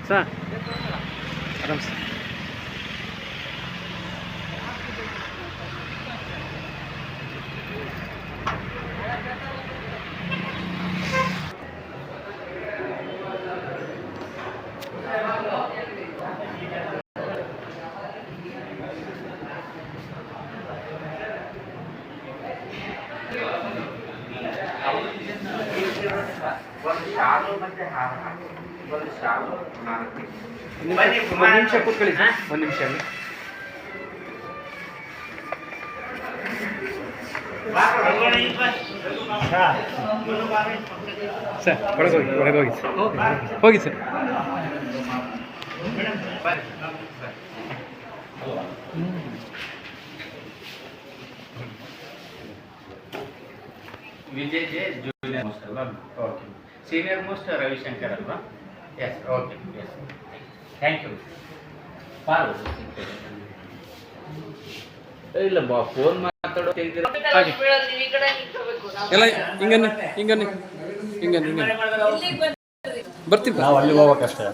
Sa? Adams. ಒಂದು ನಿಮಿಷ ಕೂತ್ಕೊಳ್ಳಿ ಸರ್, ಒಂದು ನಿಮಿಷ. ಸರ್ ಹೊರಗೆ ಹೋಗಿ ಸರ್, ಹೋಗಿ ಸರ್. ವಿಜಯ್ ಜೆ ಜೂನಿಯರ್ ಮೋಸ್ಟ್ ಅಲ್ವಾ? ಓಕೆ. ಸೀನಿಯರ್ ಮೋಸ್ಟ್ ರವಿಶಂಕರ್ ಅಲ್ವಾ? Yes, okay, yes, thank you. ಪಾಲು ಇಲ್ಲ ಬಾ, ಫೋನ್ ಮಾತಾಡೋ ಎಲ್ಲ ಹಿಂಗನ್ನಿ ಹಿಂಗನ್ನಿ ಹಿಂಗನ್ನಿ ಹಿಂಗನ್ನಿ ಬರ್ತೀವಿ ನಾವು ಅಲ್ಲಿ ಹೋಗ್ಬೇಕಷ್ಟೇ.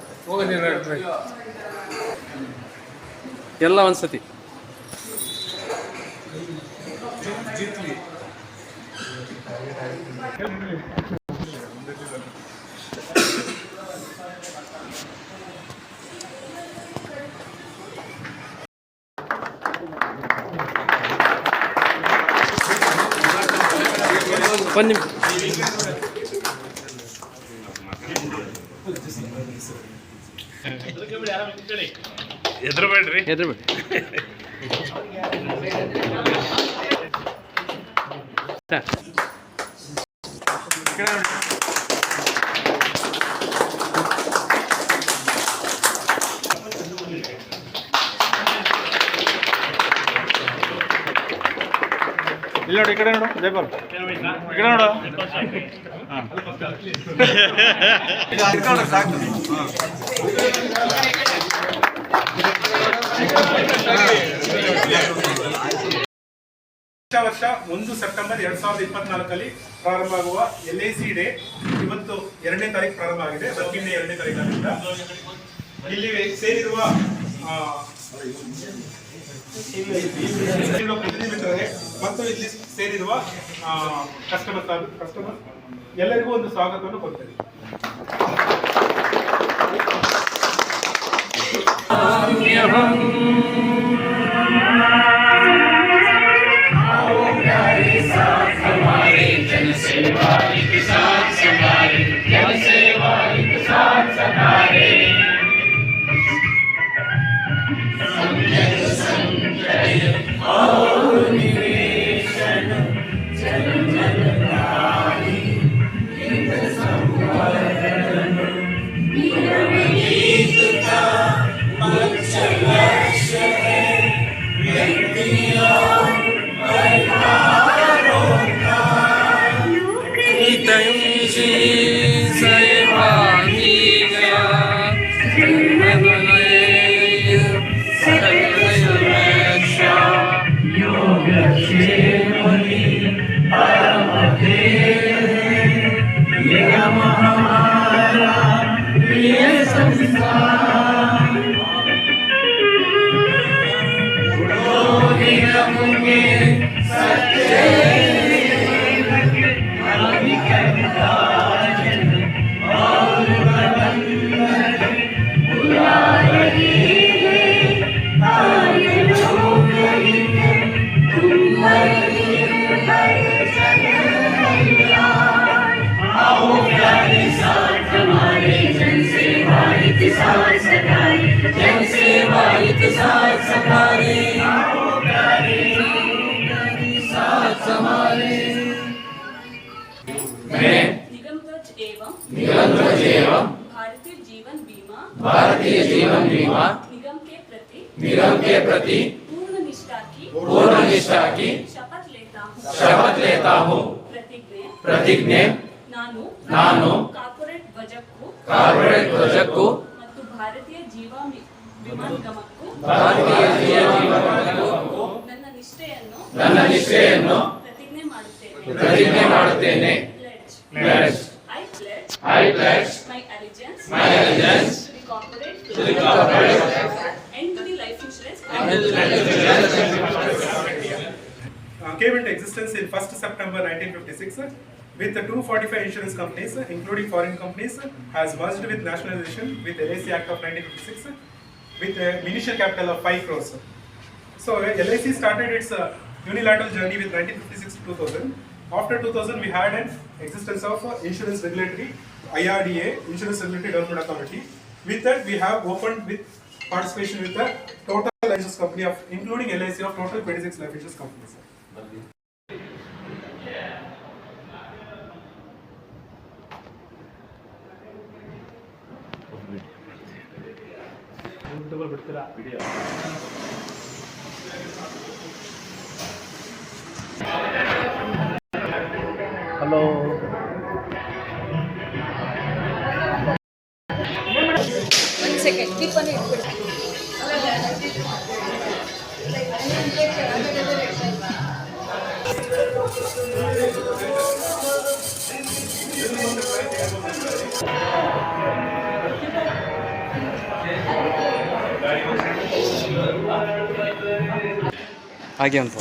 ಎಲ್ಲ ಒಂದ್ಸತಿ ಒಂದು ನಿಮಿಷ. ಹೆದರ್ಬೇಡ್ರಿ. ಹೆದರ್ಬೇಡಿ ಸರ್. ಇಲ್ಲ ನೋಡಿ, ಈ ಕಡೆ ನೋಡು ಜಯಪಾಲ್, ಈ ಕಡೆ ನೋಡು. ವರ್ಷ 1 ಸೆಪ್ಟೆಂಬರ್ 2024 ಪ್ರಾರಂಭ ಆಗುವ LIC ಡೇ ಇವತ್ತು 2ನೇ ತಾರೀಕು ಪ್ರಾರಂಭ ಆಗಿದೆ. ನಿನ್ನೆ 2ನೇ ತಾರೀಕಿನಿಂದ ಇಲ್ಲಿ ಸೇರಿರುವ ಪ್ರತಿನಿಧಿಗಳೇ ಮತ್ತು ಇಲ್ಲಿ ಸೇರಿರುವ ಕಸ್ಟಮರ್ ಎಲ್ಲರಿಗೂ ಒಂದು ಸ್ವಾಗತವನ್ನು ಕೊಡ್ತೇನೆ. जन सेवा इतिहास निगमध्वज एवं भारतीय जीवन बीमा निगम के प्रति पूर्ण निष्ठा की शपथ लेता हूँ। प्रतिज्ञೆ ನಾನು ಕಾರ್ಪೊರೇಟ್ ಧ್ವಜಕ್ಕೂ ಮತ್ತು ಭಾರತೀಯ ಜೀವನ ನಿಗಮಕ್ಕೂ ನನ್ನ ನಿಷ್ಠೆಯನ್ನು ಪ್ರತಿಜ್ಞೆ ಮಾಡುತ್ತೇನೆ. I pledge my allegiance to the corporate and to the life insurance came into existence in 1st September 1956 with the 245 insurance companies, including foreign companies, has merged with nationalization with LIC Act of 1956 with an initial capital of 5 crores. So LIC started its unilateral journey with 1956 to 2000. After 2000, we had an existence of insurance regulatory, IRDA, Insurance Regulatory Development Authority. With that, we have opened with participation with the total life insurance company of, including LIC, of total 26 life insurance companies. Hello. ಒಂದು second ದೀಪನೇ ಇಟ್ಬಿಡಿ. ಹಾಗೆ ಒಂದು